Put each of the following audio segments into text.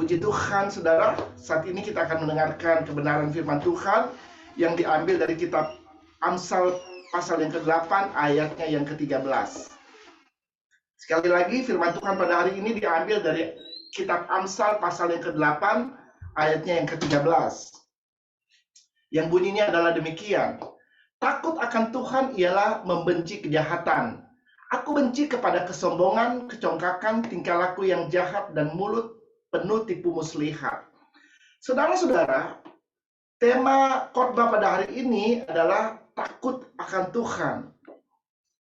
Puji Tuhan, saudara. Saat ini kita akan mendengarkan kebenaran firman Tuhan yang diambil dari kitab Amsal pasal yang ke-8 ayatnya yang ke-13. Sekali lagi, firman Tuhan pada hari ini diambil dari kitab Amsal pasal yang ke-8 ayatnya yang ke-13. Yang bunyinya adalah demikian. Takut akan Tuhan ialah membenci kejahatan. Aku benci kepada kesombongan, kecongkakan, tingkah laku yang jahat, dan mulut penuh tipu muslihat. Saudara-saudara, tema khotbah pada hari ini adalah takut akan Tuhan.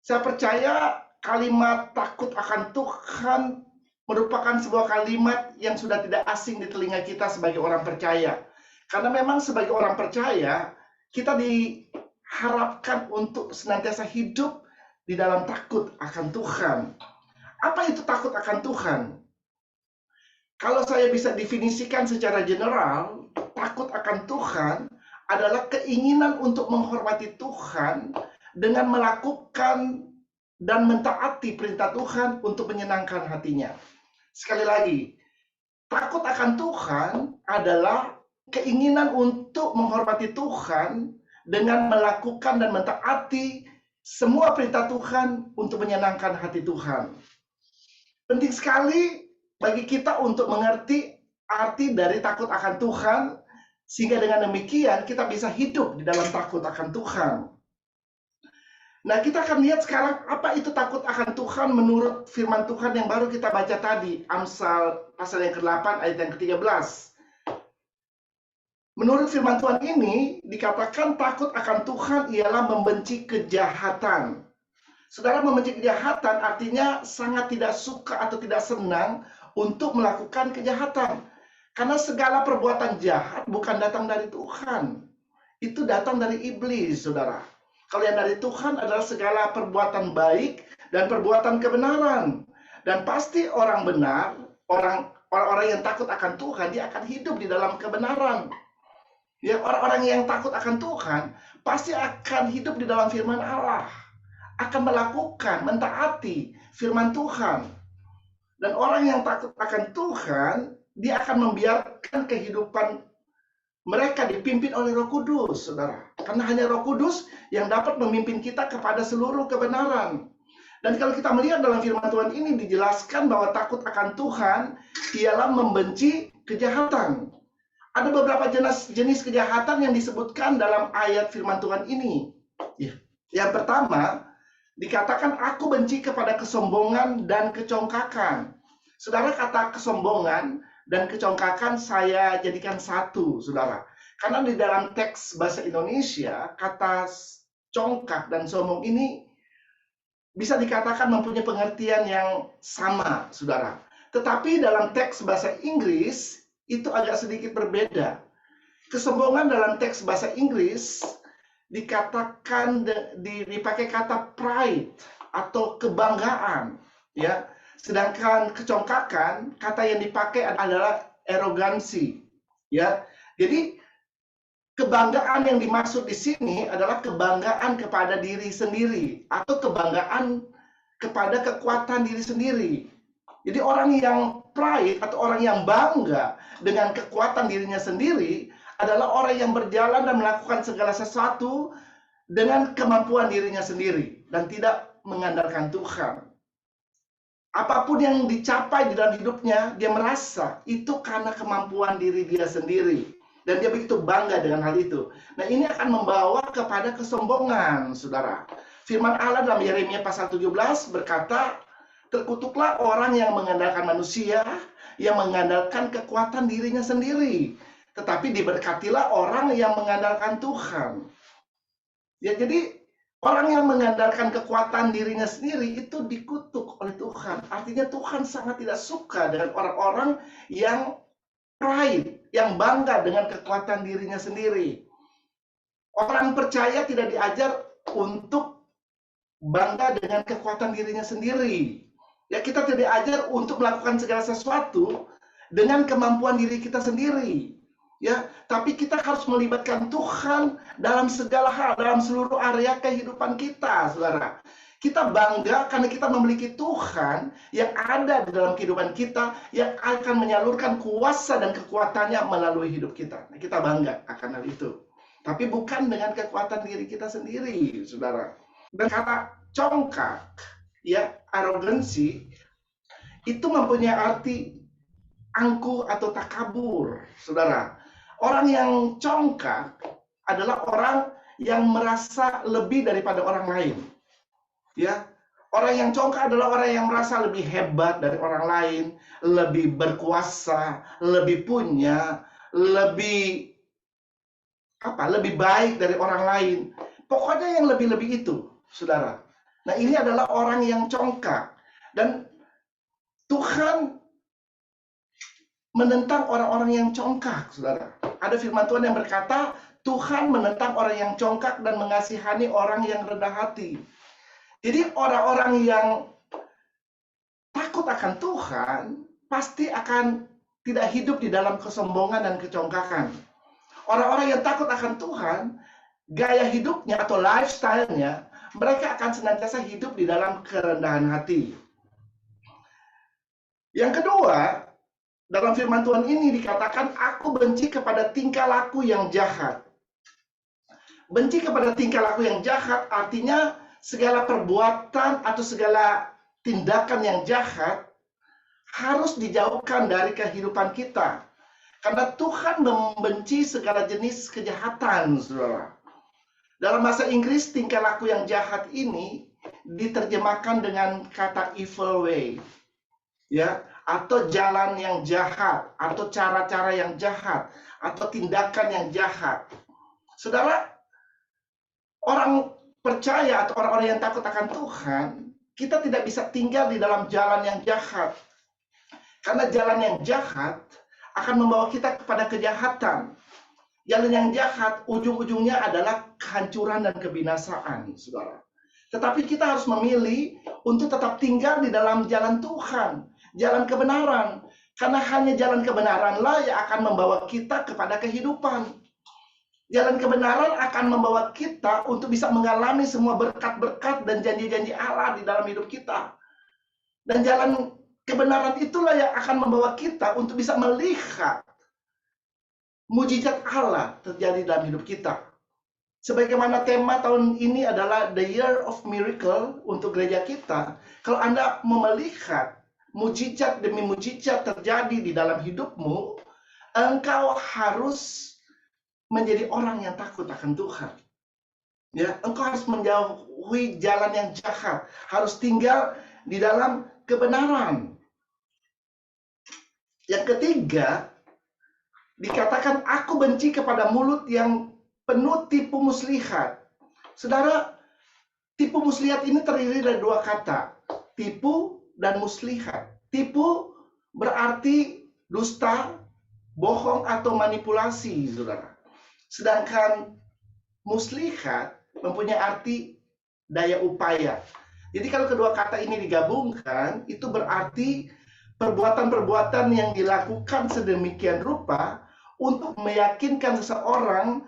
Saya percaya kalimat takut akan Tuhan merupakan sebuah kalimat yang sudah tidak asing di telinga kita sebagai orang percaya. Karena memang sebagai orang percaya, kita diharapkan untuk senantiasa hidup di dalam takut akan Tuhan. Apa itu takut akan Tuhan? Kalau saya bisa definisikan secara general, takut akan Tuhan adalah keinginan untuk menghormati Tuhan dengan melakukan dan mentaati perintah Tuhan untuk menyenangkan hatinya. Sekali lagi, takut akan Tuhan adalah keinginan untuk menghormati Tuhan dengan melakukan dan mentaati semua perintah Tuhan untuk menyenangkan hati Tuhan. Penting sekali bagi kita untuk mengerti arti dari takut akan Tuhan, sehingga dengan demikian kita bisa hidup di dalam takut akan Tuhan. Nah, kita akan lihat sekarang apa itu takut akan Tuhan menurut firman Tuhan yang baru kita baca tadi, Amsal pasal yang ke-8 ayat yang ke-13. Menurut firman Tuhan ini, dikatakan takut akan Tuhan ialah membenci kejahatan. Saudara, membenci kejahatan artinya sangat tidak suka atau tidak senang untuk melakukan kejahatan. Karena segala perbuatan jahat bukan datang dari Tuhan. Itu datang dari iblis, saudara. Kalau yang dari Tuhan adalah segala perbuatan baik dan perbuatan kebenaran. Dan pasti orang benar, orang-orang yang takut akan Tuhan, dia akan hidup di dalam kebenaran. Ya, orang-orang yang takut akan Tuhan pasti akan hidup di dalam firman Allah. Akan melakukan, mentaati firman Tuhan. Dan orang yang takut akan Tuhan, dia akan membiarkan kehidupan mereka dipimpin oleh Roh Kudus, saudara. Karena hanya Roh Kudus yang dapat memimpin kita kepada seluruh kebenaran. Dan kalau kita melihat dalam firman Tuhan ini dijelaskan bahwa takut akan Tuhan ialah membenci kejahatan. Ada beberapa jenis kejahatan yang disebutkan dalam ayat firman Tuhan ini. Yang pertama, dikatakan aku benci kepada kesombongan dan kecongkakan. Saudara, kata kesombongan dan kecongkakan saya jadikan satu, saudara. Karena di dalam teks bahasa Indonesia, kata congkak dan sombong ini bisa dikatakan mempunyai pengertian yang sama, saudara. Tetapi dalam teks bahasa Inggris, itu agak sedikit berbeda. Kesombongan dalam teks bahasa Inggris dikatakan dipakai kata pride atau kebanggaan, ya. Sedangkan kecongkakan kata yang dipakai adalah arogansi, ya. Jadi kebanggaan yang dimaksud di sini adalah kebanggaan kepada diri sendiri atau kebanggaan kepada kekuatan diri sendiri. Jadi orang yang pride atau orang yang bangga dengan kekuatan dirinya sendiri adalah orang yang berjalan dan melakukan segala sesuatu dengan kemampuan dirinya sendiri dan tidak mengandalkan Tuhan. Apapun yang dicapai di dalam hidupnya, dia merasa itu karena kemampuan diri dia sendiri. Dan dia begitu bangga dengan hal itu. Nah, ini akan membawa kepada kesombongan, saudara. Firman Allah dalam Yeremia pasal 17 berkata, terkutuklah orang yang mengandalkan manusia, yang mengandalkan kekuatan dirinya sendiri. Tetapi diberkatilah orang yang mengandalkan Tuhan. Ya, jadi orang yang mengandalkan kekuatan dirinya sendiri itu dikutuk oleh Tuhan. Artinya Tuhan sangat tidak suka dengan orang-orang yang pride, yang bangga dengan kekuatan dirinya sendiri. Orang percaya tidak diajar untuk bangga dengan kekuatan dirinya sendiri. Ya, kita tidak diajar untuk melakukan segala sesuatu dengan kemampuan diri kita sendiri. Ya, tapi kita harus melibatkan Tuhan dalam segala hal, dalam seluruh area kehidupan kita, saudara. Kita bangga karena kita memiliki Tuhan yang ada di dalam kehidupan kita, yang akan menyalurkan kuasa dan kekuatannya melalui hidup kita. Nah, kita bangga akan hal itu. Tapi bukan dengan kekuatan diri kita sendiri, saudara. Dan kata congkak, ya, arogansi, itu mempunyai arti angkuh atau takabur, saudara. Orang yang congkak adalah orang yang merasa lebih daripada orang lain. Ya, orang yang congkak adalah orang yang merasa lebih hebat dari orang lain, lebih berkuasa, lebih punya, lebih lebih baik dari orang lain. Pokoknya yang lebih-lebih itu, saudara. Nah, ini adalah orang yang congkak. Dan Tuhan menentang orang-orang yang congkak, saudara. Ada firman Tuhan yang berkata, Tuhan menentang orang yang congkak dan mengasihani orang yang rendah hati. Jadi orang-orang yang takut akan Tuhan pasti akan tidak hidup di dalam kesombongan dan kecongkakan. Orang-orang yang takut akan Tuhan, gaya hidupnya atau lifestyle-nya, mereka akan senantiasa hidup di dalam kerendahan hati. Yang kedua, dalam firman Tuhan ini dikatakan, aku benci kepada tingkah laku yang jahat. Benci kepada tingkah laku yang jahat artinya segala perbuatan atau segala tindakan yang jahat harus dijauhkan dari kehidupan kita. Karena Tuhan membenci segala jenis kejahatan, saudara. Dalam bahasa Inggris, tingkah laku yang jahat ini diterjemahkan dengan kata evil way, ya, atau jalan yang jahat, atau cara-cara yang jahat, atau tindakan yang jahat. Saudara, orang percaya atau orang-orang yang takut akan Tuhan, kita tidak bisa tinggal di dalam jalan yang jahat. Karena jalan yang jahat akan membawa kita kepada kejahatan. Jalan yang jahat ujung-ujungnya adalah kehancuran dan kebinasaan, saudara. Tetapi kita harus memilih untuk tetap tinggal di dalam jalan Tuhan, jalan kebenaran. Karena hanya jalan kebenaranlah yang akan membawa kita kepada kehidupan. Jalan kebenaran akan membawa kita untuk bisa mengalami semua berkat-berkat dan janji-janji Allah di dalam hidup kita. Dan jalan kebenaran itulah yang akan membawa kita untuk bisa melihat mujizat Allah terjadi dalam hidup kita. Sebagaimana tema tahun ini adalah The Year of Miracle untuk gereja kita. Kalau Anda mau melihat mujizat demi mujizat terjadi di dalam hidupmu, engkau harus menjadi orang yang takut akan Tuhan. Ya, engkau harus menjauhi jalan yang jahat, harus tinggal di dalam kebenaran. Yang ketiga, dikatakan aku benci kepada mulut yang penuh tipu muslihat. Saudara, tipu muslihat ini terdiri dari dua kata, tipu dan muslihat. Tipu berarti dusta, bohong atau manipulasi, saudara. Sedangkan muslihat mempunyai arti daya upaya. Jadi kalau kedua kata ini digabungkan, itu berarti perbuatan-perbuatan yang dilakukan sedemikian rupa untuk meyakinkan seseorang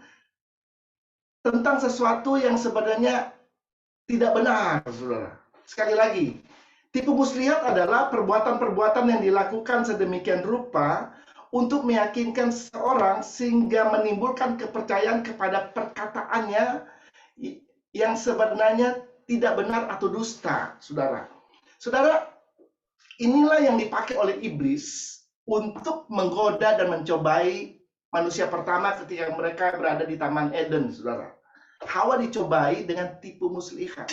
tentang sesuatu yang sebenarnya tidak benar, saudara. Sekali lagi, tipu muslihat adalah perbuatan-perbuatan yang dilakukan sedemikian rupa untuk meyakinkan seseorang sehingga menimbulkan kepercayaan kepada perkataannya yang sebenarnya tidak benar atau dusta, saudara. Saudara, inilah yang dipakai oleh iblis untuk menggoda dan mencobai manusia pertama ketika mereka berada di Taman Eden, saudara. Hawa dicobai dengan tipu muslihat,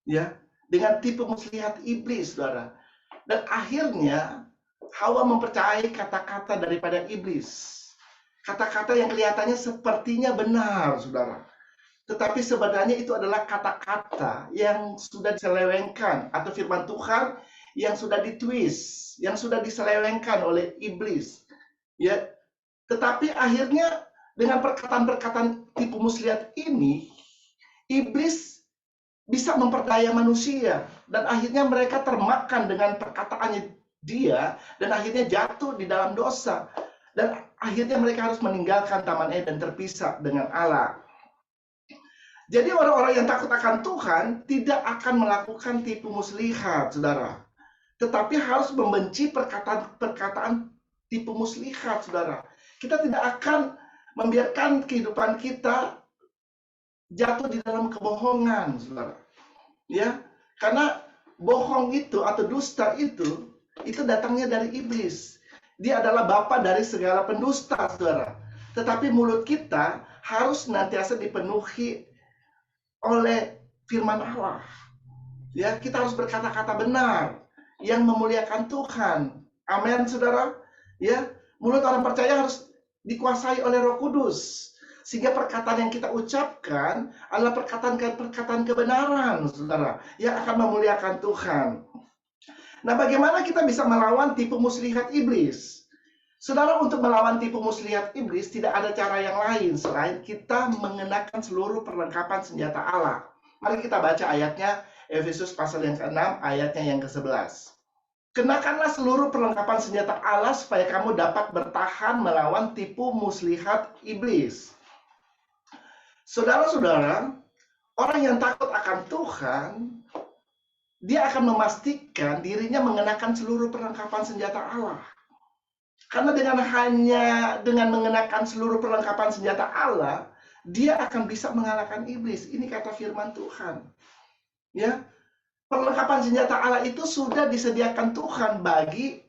ya, dengan tipu muslihat iblis, saudara. Dan akhirnya Hawa mempercayai kata-kata daripada iblis. Kata-kata yang kelihatannya sepertinya benar, saudara. Tetapi sebenarnya itu adalah kata-kata yang sudah diselewengkan, atau firman Tuhan yang sudah ditwist, yang sudah diselewengkan oleh iblis. Ya, tetapi akhirnya dengan perkataan-perkataan tipu muslihat ini, iblis bisa memperdaya manusia. Dan akhirnya mereka termakan dengan perkataannya dia, dan akhirnya jatuh di dalam dosa. Dan akhirnya mereka harus meninggalkan Taman Eden, terpisah dengan Allah. Jadi orang-orang yang takut akan Tuhan tidak akan melakukan tipu muslihat, saudara. Tetapi harus membenci perkataan-perkataan tipu muslihat, saudara. Kita tidak akan membiarkan kehidupan kita jatuh di dalam kebohongan, saudara. Ya, karena bohong itu atau dusta itu datangnya dari iblis. Dia adalah bapa dari segala pendusta, saudara. Tetapi mulut kita harus senantiasa dipenuhi oleh firman Allah. Ya, kita harus berkata-kata benar yang memuliakan Tuhan. Amin, saudara. Ya, mulut orang percaya harus dikuasai oleh Roh Kudus. Sehingga perkataan yang kita ucapkan adalah perkataan kebenaran, saudara, yang akan memuliakan Tuhan. Nah, bagaimana kita bisa melawan tipu muslihat iblis? Saudara, untuk melawan tipu muslihat iblis tidak ada cara yang lain selain kita mengenakan seluruh perlengkapan senjata Allah. Mari kita baca ayatnya, Efesus pasal yang ke-6, ayatnya yang ke-11. Kenakanlah seluruh perlengkapan senjata Allah supaya kamu dapat bertahan melawan tipu muslihat iblis. Saudara-saudara, orang yang takut akan Tuhan, dia akan memastikan dirinya mengenakan seluruh perlengkapan senjata Allah. Karena dengan mengenakan seluruh perlengkapan senjata Allah, dia akan bisa mengalahkan iblis. Ini kata firman Tuhan. Ya, perlengkapan senjata Allah itu sudah disediakan Tuhan bagi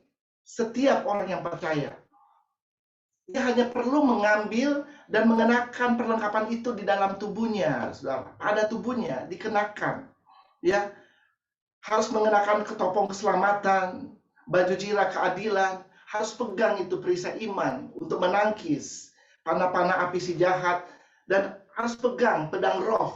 setiap orang yang percaya. Dia hanya perlu mengambil dan mengenakan perlengkapan itu di dalam tubuhnya, saudara. Pada tubuhnya dikenakan. Ya, harus mengenakan ketopong keselamatan, baju jira keadilan, harus pegang itu perisai iman untuk menangkis panah-panah api si jahat, dan harus pegang pedang roh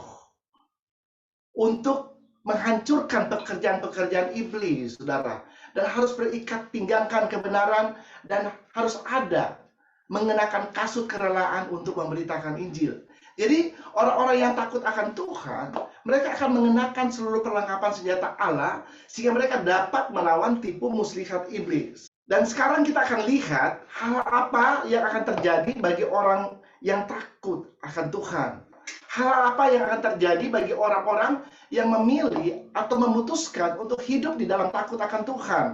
untuk menghancurkan pekerjaan-pekerjaan iblis, saudara. Dan harus berikat pinggangkan kebenaran, dan harus ada mengenakan kasut kerelaan untuk memberitakan Injil. Jadi orang-orang yang takut akan Tuhan, mereka akan mengenakan seluruh perlengkapan senjata Allah sehingga mereka dapat melawan tipu muslihat iblis. Dan sekarang kita akan lihat hal apa yang akan terjadi bagi orang yang takut akan Tuhan. Hal apa yang akan terjadi bagi orang-orang yang memilih atau memutuskan untuk hidup di dalam takut akan Tuhan.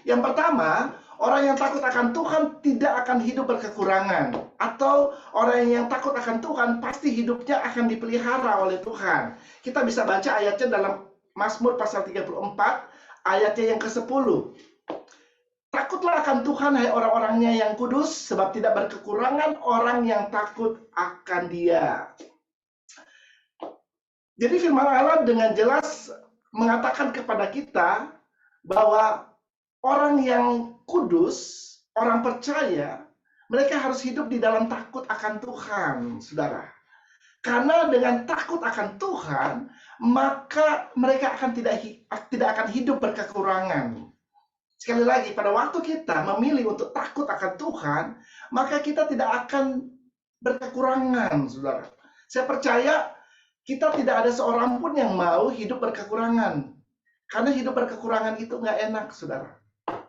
Yang pertama, orang yang takut akan Tuhan tidak akan hidup berkekurangan. Atau orang yang takut akan Tuhan pasti hidupnya akan dipelihara oleh Tuhan. Kita bisa baca ayatnya dalam Mazmur pasal 34, ayatnya yang ke-10. Takutlah akan Tuhan, hai orang-orangnya yang kudus, sebab tidak berkekurangan orang yang takut akan Dia. Jadi firman Allah dengan jelas mengatakan kepada kita bahwa orang yang kudus, orang percaya, mereka harus hidup di dalam takut akan Tuhan, saudara. Karena dengan takut akan Tuhan, maka mereka akan tidak akan hidup berkekurangan. Sekali lagi, pada waktu kita memilih untuk takut akan Tuhan, maka kita tidak akan berkekurangan, saudara. Saya percaya kita tidak ada seorang pun yang mau hidup berkekurangan. Karena hidup berkekurangan itu nggak enak, saudara.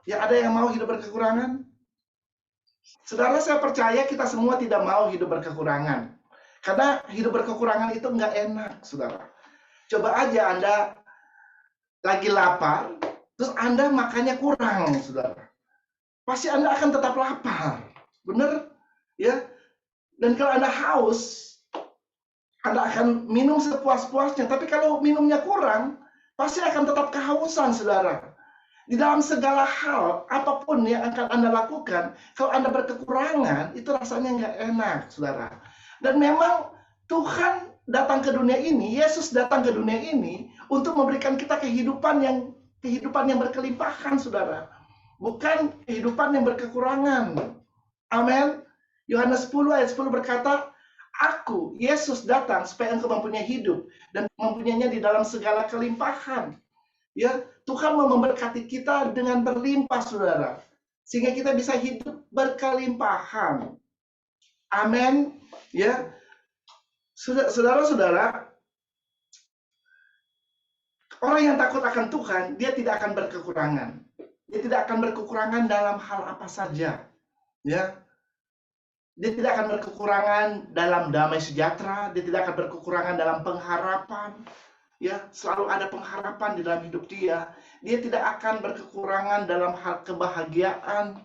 Ya, ada yang mau hidup berkekurangan? Saudara, saya percaya kita semua tidak mau hidup berkekurangan. Karena hidup berkekurangan itu nggak enak, saudara. Coba aja Anda lagi lapar, terus Anda makannya kurang, saudara. Pasti Anda akan tetap lapar. Benar? Ya. Dan kalau Anda haus, Anda akan minum sepuas-puasnya. Tapi kalau minumnya kurang, pasti akan tetap kehausan, saudara. Di dalam segala hal, apapun yang akan Anda lakukan, kalau Anda berkekurangan, itu rasanya nggak enak, saudara. Dan memang Tuhan datang ke dunia ini, Yesus datang ke dunia ini untuk memberikan kita kehidupan yang berkelimpahan, saudara. Bukan kehidupan yang berkekurangan. Amin. Yohanes 10 ayat 10 berkata, Aku, Yesus datang supaya engkau mempunyai hidup dan mempunyainya di dalam segala kelimpahan. Ya, Tuhan mau memberkati kita dengan berlimpah, saudara. Sehingga kita bisa hidup berkelimpahan. Amin. Ya. Saudara-saudara, orang yang takut akan Tuhan, dia tidak akan berkekurangan. Dia tidak akan berkekurangan dalam hal apa saja. Ya. Dia tidak akan berkekurangan dalam damai sejahtera, dia tidak akan berkekurangan dalam pengharapan. Ya, selalu ada pengharapan di dalam hidup dia. Dia tidak akan berkekurangan dalam hal kebahagiaan.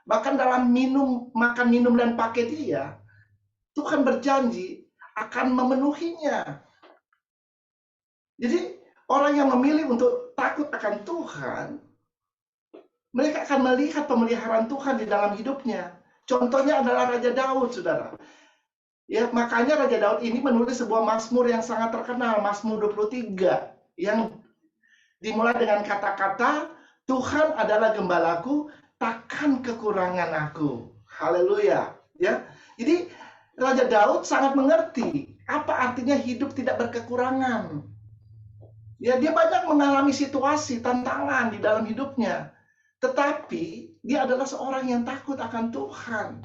Bahkan dalam makan, minum, dan pakai dia, Tuhan berjanji akan memenuhinya. Jadi, orang yang memilih untuk takut akan Tuhan, mereka akan melihat pemeliharaan Tuhan di dalam hidupnya. Contohnya adalah Raja Daud, saudara. Ya, makanya Raja Daud ini menulis sebuah mazmur yang sangat terkenal, Mazmur 23, yang dimulai dengan kata-kata, Tuhan adalah gembalaku, takkan kekurangan aku. Haleluya. Ya. Jadi Raja Daud sangat mengerti apa artinya hidup tidak berkekurangan. Ya, dia banyak mengalami situasi, tantangan di dalam hidupnya. Tetapi dia adalah seorang yang takut akan Tuhan.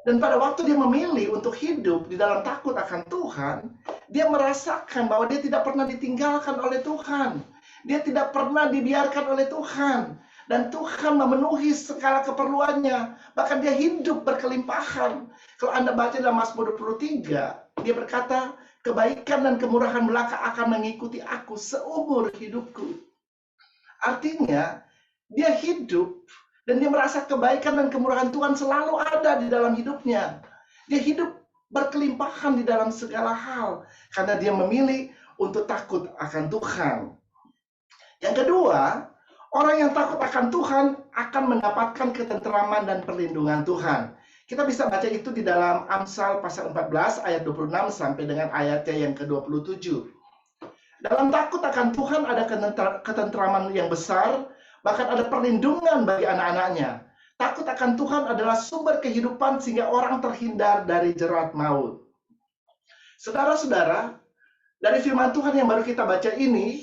Dan pada waktu dia memilih untuk hidup di dalam takut akan Tuhan, dia merasakan bahwa dia tidak pernah ditinggalkan oleh Tuhan. Dia tidak pernah dibiarkan oleh Tuhan. Dan Tuhan memenuhi segala keperluannya. Bahkan dia hidup berkelimpahan. Kalau Anda baca dalam Mazmur 23, dia berkata, kebaikan dan kemurahan belaka akan mengikuti aku seumur hidupku. Artinya, dia hidup dan dia merasa kebaikan dan kemurahan Tuhan selalu ada di dalam hidupnya. Dia hidup berkelimpahan di dalam segala hal. Karena dia memilih untuk takut akan Tuhan. Yang kedua, orang yang takut akan Tuhan akan mendapatkan ketenteraman dan perlindungan Tuhan. Kita bisa baca itu di dalam Amsal pasal 14 ayat 26 sampai dengan ayatnya yang ke-27. Dalam takut akan Tuhan ada ketenteraman yang besar, bahkan ada perlindungan bagi anak-anaknya. Takut akan Tuhan adalah sumber kehidupan sehingga orang terhindar dari jerat maut. Saudara-saudara, dari firman Tuhan yang baru kita baca ini,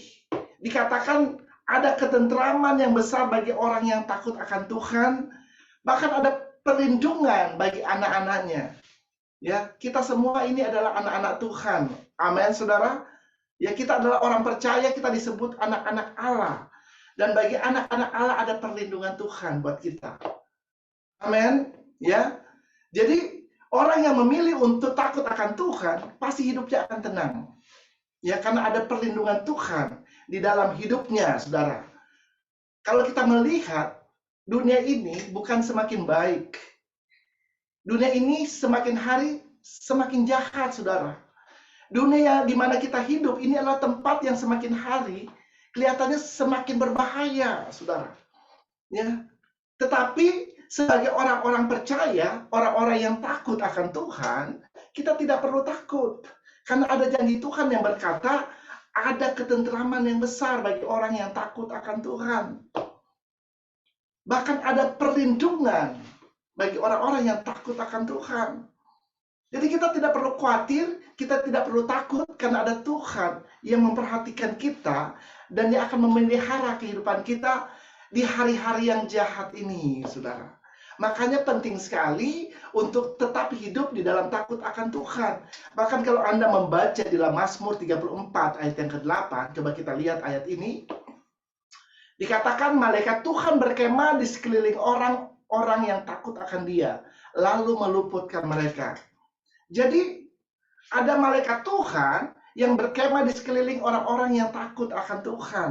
dikatakan ada ketenteraman yang besar bagi orang yang takut akan Tuhan, bahkan ada perlindungan bagi anak-anaknya. Ya, kita semua ini adalah anak-anak Tuhan. Amin, saudara. Ya, kita adalah orang percaya, kita disebut anak-anak Allah. Dan bagi anak-anak Allah ada perlindungan Tuhan buat kita. Amin. Ya. Jadi orang yang memilih untuk takut akan Tuhan pasti hidupnya akan tenang. Ya, karena ada perlindungan Tuhan di dalam hidupnya, saudara. Kalau kita melihat dunia ini bukan semakin baik. Dunia ini semakin hari semakin jahat, saudara. Dunia di mana kita hidup ini adalah tempat yang semakin hari kelihatannya semakin berbahaya, saudara. Ya. Tetapi sebagai orang-orang percaya, orang-orang yang takut akan Tuhan, kita tidak perlu takut. Karena ada janji Tuhan yang berkata, ada ketenteraman yang besar bagi orang yang takut akan Tuhan. Bahkan ada perlindungan bagi orang-orang yang takut akan Tuhan. Jadi kita tidak perlu khawatir, kita tidak perlu takut, karena ada Tuhan yang memperhatikan kita, dan dia akan memelihara kehidupan kita di hari-hari yang jahat ini, saudara. Makanya penting sekali untuk tetap hidup di dalam takut akan Tuhan. Bahkan kalau Anda membaca di dalam Mazmur 34 ayat yang ke-8, coba kita lihat ayat ini. Dikatakan malaikat Tuhan berkemah di sekeliling orang-orang yang takut akan Dia, lalu meluputkan mereka. Jadi ada malaikat Tuhan yang berkemah di sekeliling orang-orang yang takut akan Tuhan.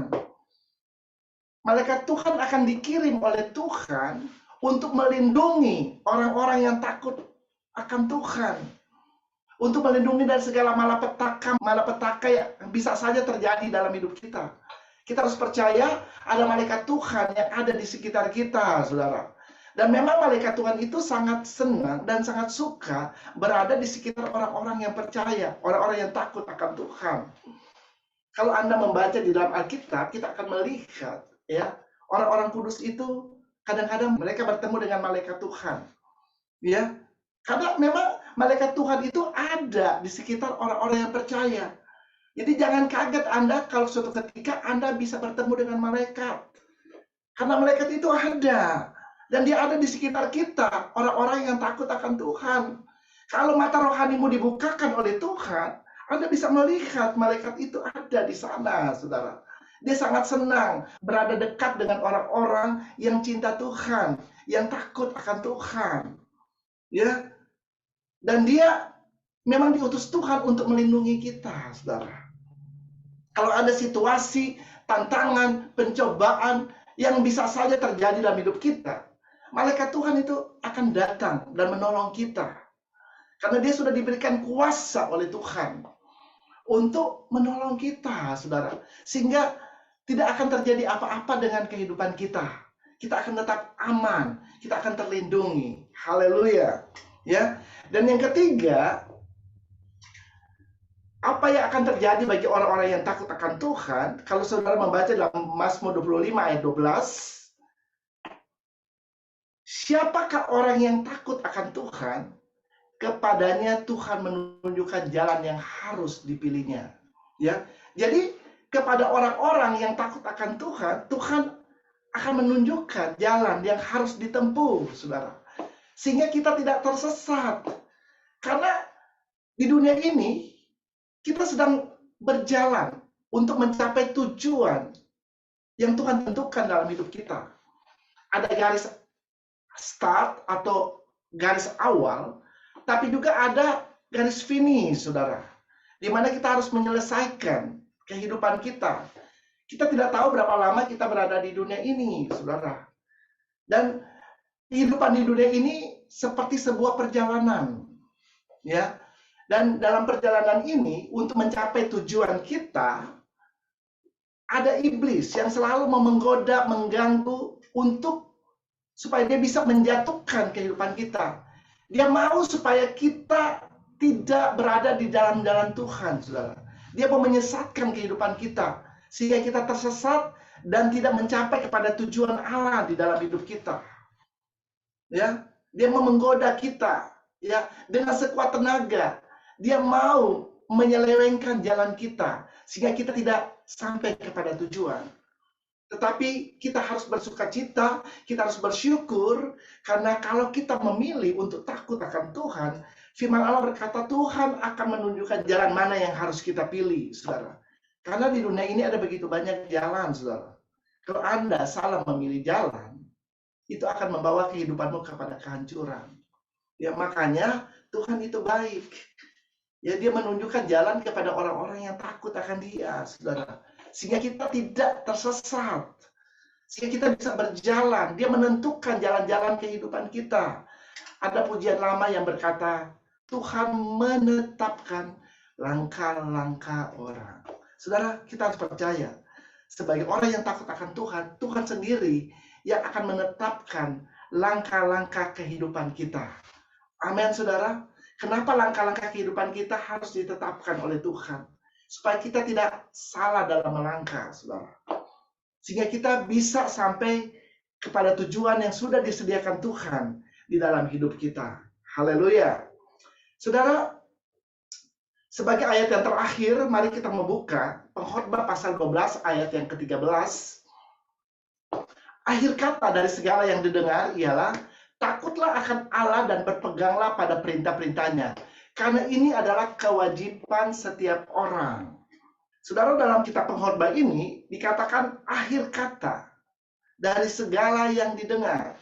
Malaikat Tuhan akan dikirim oleh Tuhan untuk melindungi orang-orang yang takut akan Tuhan. Untuk melindungi dari segala malapetaka yang bisa saja terjadi dalam hidup kita. Kita harus percaya ada malaikat Tuhan yang ada di sekitar kita, saudara. Dan memang malaikat Tuhan itu sangat senang dan sangat suka berada di sekitar orang-orang yang percaya, orang-orang yang takut akan Tuhan. Kalau Anda membaca di dalam Alkitab, kita akan melihat ya, orang-orang kudus itu kadang-kadang mereka bertemu dengan malaikat Tuhan. Ya. Karena memang malaikat Tuhan itu ada di sekitar orang-orang yang percaya. Jadi jangan kaget Anda kalau suatu ketika Anda bisa bertemu dengan malaikat. Karena malaikat itu ada. Dan dia ada di sekitar kita, orang-orang yang takut akan Tuhan. Kalau mata rohanimu dibukakan oleh Tuhan, Anda bisa melihat malaikat itu ada di sana, saudara. Dia sangat senang berada dekat dengan orang-orang yang cinta Tuhan, yang takut akan Tuhan. Ya, Dan dia memang diutus Tuhan untuk melindungi kita, saudara. Kalau ada situasi, tantangan, pencobaan yang bisa saja terjadi dalam hidup kita, malaikat Tuhan itu akan datang dan menolong kita. Karena dia sudah diberikan kuasa oleh Tuhan untuk menolong kita, saudara. Sehingga tidak akan terjadi apa-apa dengan kehidupan kita. Kita akan tetap aman, kita akan terlindungi. Haleluya. Ya. Dan yang ketiga, apa yang akan terjadi bagi orang-orang yang takut akan Tuhan? Kalau saudara membaca dalam Mazmur 25 ayat 12, siapakah orang yang takut akan Tuhan? Kepadanya Tuhan menunjukkan jalan yang harus dipilihnya. Ya, jadi kepada orang-orang yang takut akan Tuhan, Tuhan akan menunjukkan jalan yang harus ditempuh, saudara. Sehingga kita tidak tersesat. Karena di dunia ini, kita sedang berjalan untuk mencapai tujuan yang Tuhan tentukan dalam hidup kita. Ada garis start atau garis awal, tapi juga ada garis finish, saudara. Di mana kita harus menyelesaikan kehidupan kita. Kita tidak tahu berapa lama kita berada di dunia ini, saudara. Dan kehidupan di dunia ini seperti sebuah perjalanan. Ya. Dan dalam perjalanan ini, untuk mencapai tujuan kita, ada iblis yang selalu menggoda, mengganggu untuk supaya dia bisa menjatuhkan kehidupan kita. Dia mau supaya kita tidak berada di dalam jalan Tuhan, saudara. Dia mau menyesatkan kehidupan kita, sehingga kita tersesat dan tidak mencapai kepada tujuan Allah di dalam hidup kita. Ya, dia mau menggoda kita, ya, dengan sekuat tenaga. Dia mau menyelewengkan jalan kita, sehingga kita tidak sampai kepada tujuan. Tetapi kita harus bersukacita, kita harus bersyukur, karena kalau kita memilih untuk takut akan Tuhan, firman Allah berkata Tuhan akan menunjukkan jalan mana yang harus kita pilih, saudara. Karena di dunia ini ada begitu banyak jalan, saudara. Kalau Anda salah memilih jalan, itu akan membawa kehidupanmu kepada kehancuran. Ya, makanya Tuhan itu baik. Ya, dia menunjukkan jalan kepada orang-orang yang takut akan Dia, saudara. Sehingga kita tidak tersesat. Sehingga kita bisa berjalan. Dia menentukan jalan-jalan kehidupan kita. Ada pujian lama yang berkata, Tuhan menetapkan langkah-langkah orang. Saudara, kita harus percaya. Sebagai orang yang takut akan Tuhan, Tuhan sendiri yang akan menetapkan langkah-langkah kehidupan kita. Amin, saudara. Kenapa langkah-langkah kehidupan kita harus ditetapkan oleh Tuhan? Supaya kita tidak salah dalam melangkah, saudara. Sehingga kita bisa sampai kepada tujuan yang sudah disediakan Tuhan di dalam hidup kita. Haleluya. Saudara, sebagai ayat yang terakhir, mari kita membuka Pengkhotbah pasal 12 ayat yang ke-13. Akhir kata dari segala yang didengar ialah, takutlah akan Allah dan berpeganglah pada perintah-perintahnya. Karena ini adalah kewajiban setiap orang. Saudara, dalam kitab Pengkhotbah ini dikatakan akhir kata dari segala yang didengar.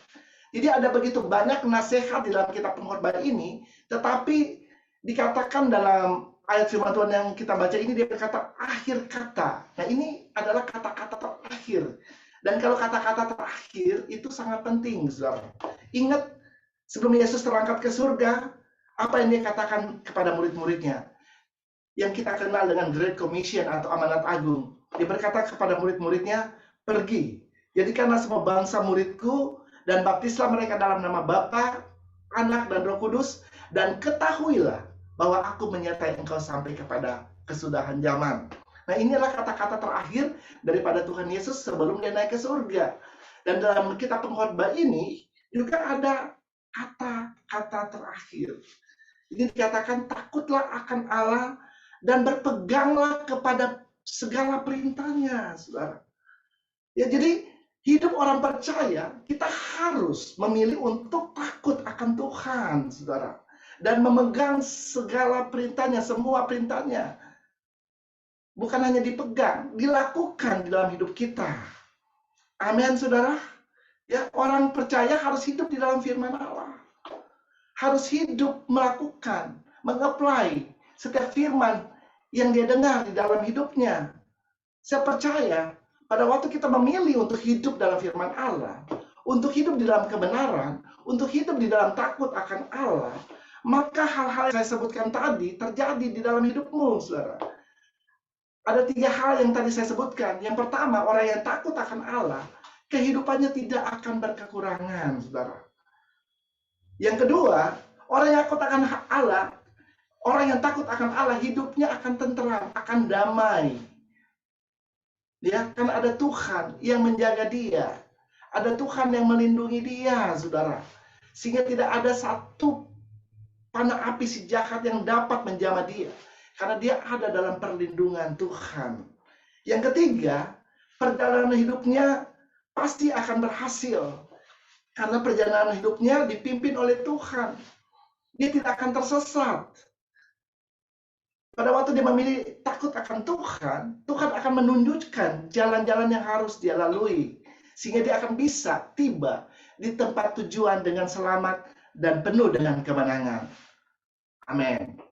Jadi ada begitu banyak nasihat di dalam kitab Pengkhotbah ini, tetapi dikatakan dalam ayat firman Tuhan yang kita baca ini, dia berkata akhir kata. Nah, ini adalah kata-kata terakhir. Dan kalau kata-kata terakhir itu sangat penting, saudara. Ingat, sebelum Yesus terangkat ke surga, apa yang dia katakan kepada murid-muridnya? Yang kita kenal dengan Great Commission atau amanat agung. Dia berkata kepada murid-muridnya, pergi. Jadikanlah semua bangsa muridku, dan baptislah mereka dalam nama Bapa, Anak, dan Roh Kudus, dan ketahuilah bahwa aku menyertai engkau sampai kepada kesudahan zaman. Nah, inilah kata-kata terakhir daripada Tuhan Yesus sebelum dia naik ke surga. Dan dalam kitab Pengkhotbah ini juga ada kata-kata terakhir. Ini dikatakan takutlah akan Allah dan berpeganglah kepada segala perintahnya, saudara. Ya, jadi hidup orang percaya, kita harus memilih untuk takut akan Tuhan, saudara. Dan memegang segala perintahnya, semua perintahnya. Bukan hanya dipegang, dilakukan di dalam hidup kita. Amin, saudara. Ya, orang percaya harus hidup di dalam firman Allah. harus hidup melakukan, mengapply setiap firman yang dia dengar di dalam hidupnya. Saya percaya pada waktu kita memilih untuk hidup dalam firman Allah, untuk hidup di dalam kebenaran, untuk hidup di dalam takut akan Allah, maka hal-hal yang saya sebutkan tadi terjadi di dalam hidupmu, saudara. Ada 3 hal yang tadi saya sebutkan. Yang pertama, orang yang takut akan Allah, kehidupannya tidak akan berkekurangan, saudara. Yang kedua, orang yang takut akan Allah, orang yang takut akan Allah, hidupnya akan tenteram, akan damai. Ya, kan ada Tuhan yang menjaga dia. Ada Tuhan yang melindungi dia, saudara. Sehingga tidak ada satu panah api si jahat yang dapat menjamah dia. Karena dia ada dalam perlindungan Tuhan. Yang ketiga, perjalanan hidupnya pasti akan berhasil. Karena perjalanan hidupnya dipimpin oleh Tuhan. Dia tidak akan tersesat. Pada waktu dia memilih takut akan Tuhan, Tuhan akan menunjukkan jalan-jalan yang harus dia lalui. Sehingga dia akan bisa tiba di tempat tujuan dengan selamat dan penuh dengan kemenangan. Amin.